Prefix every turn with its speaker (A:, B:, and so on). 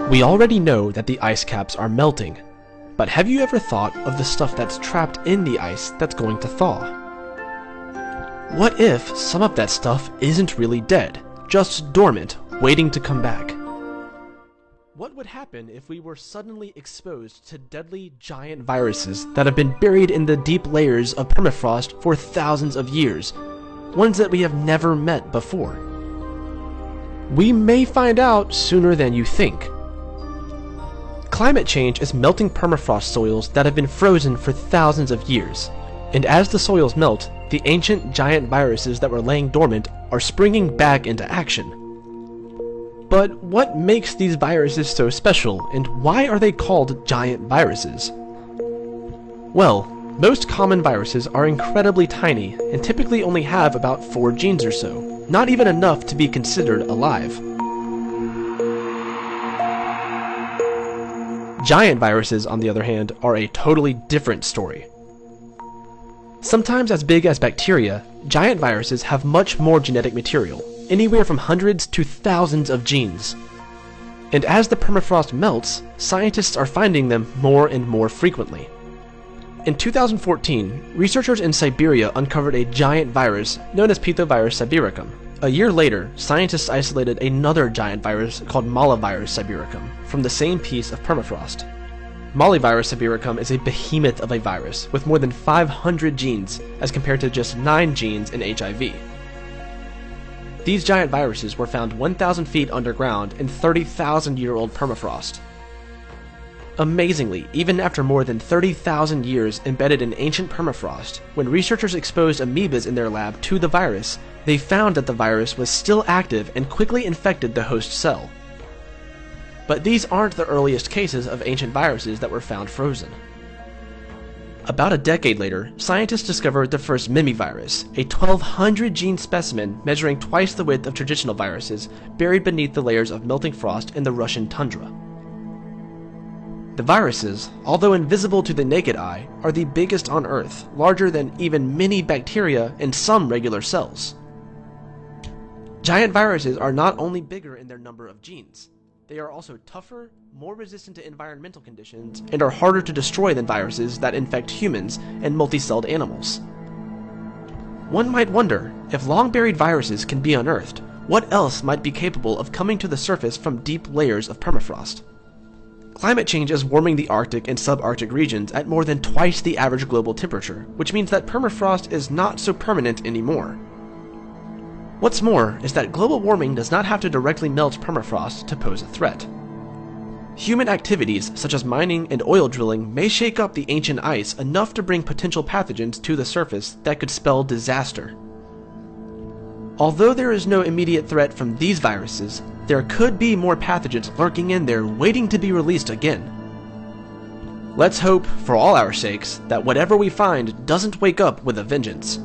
A: We already know that the ice caps are melting, but have you ever thought of the stuff that's trapped in the ice that's going to thaw? What if some of that stuff isn't really dead, just dormant, waiting to come back? What would happen if we were suddenly exposed to deadly giant viruses that have been buried in the deep layers of permafrost for thousands of years, ones that we have never met before? We may find out sooner than you think. Climate change is melting permafrost soils that have been frozen for thousands of years, and as the soils melt, the ancient giant viruses that were laying dormant are springing back into action. But what makes these viruses so special, and why are they called giant viruses? Well, most common viruses are incredibly tiny and typically only have about 4 genes or so, not even enough to be considered alive. Giant viruses, on the other hand, are a totally different story. Sometimes as big as bacteria, giant viruses have much more genetic material, anywhere from hundreds to thousands of genes. And as the permafrost melts, scientists are finding them more and more frequently. In 2014, researchers in Siberia uncovered a giant virus known as Pithevirus sibericum. A year later, scientists isolated another giant virus called Mollivirus sibericum from the same piece of permafrost. Mollivirus sibericum is a behemoth of a virus with more than 500 genes as compared to just 9 genes in HIV. These giant viruses were found 1,000 feet underground in 30,000-year-old permafrost. Amazingly, even after more than 30,000 years embedded in ancient permafrost, when researchers exposed amoebas in their lab to the virus, they found that the virus was still active and quickly infected the host cell. But these aren't the earliest cases of ancient viruses that were found frozen. About a decade later, scientists discovered the first mimivirus, a 1,200 gene specimen measuring twice the width of traditional viruses, buried beneath the layers of melting frost in the Russian tundra. The viruses, although invisible to the naked eye, are the biggest on Earth, larger than even many bacteria and some regular cells. Giant viruses are not only bigger in their number of genes, they are also tougher, more resistant to environmental conditions, and are harder to destroy than viruses that infect humans and multicelled animals. One might wonder, if long-buried viruses can be unearthed, what else might be capable of coming to the surface from deep layers of permafrost? Climate change is warming the Arctic and subarctic regions at more than twice the average global temperature, which means that permafrost is not so permanent anymore. What's more is that global warming does not have to directly melt permafrost to pose a threat. Human activities such as mining and oil drilling may shake up the ancient ice enough to bring potential pathogens to the surface that could spell disaster. Although there is no immediate threat from these viruses, there could be more pathogens lurking in there waiting to be released again. Let's hope, for all our sakes, that whatever we find doesn't wake up with a vengeance.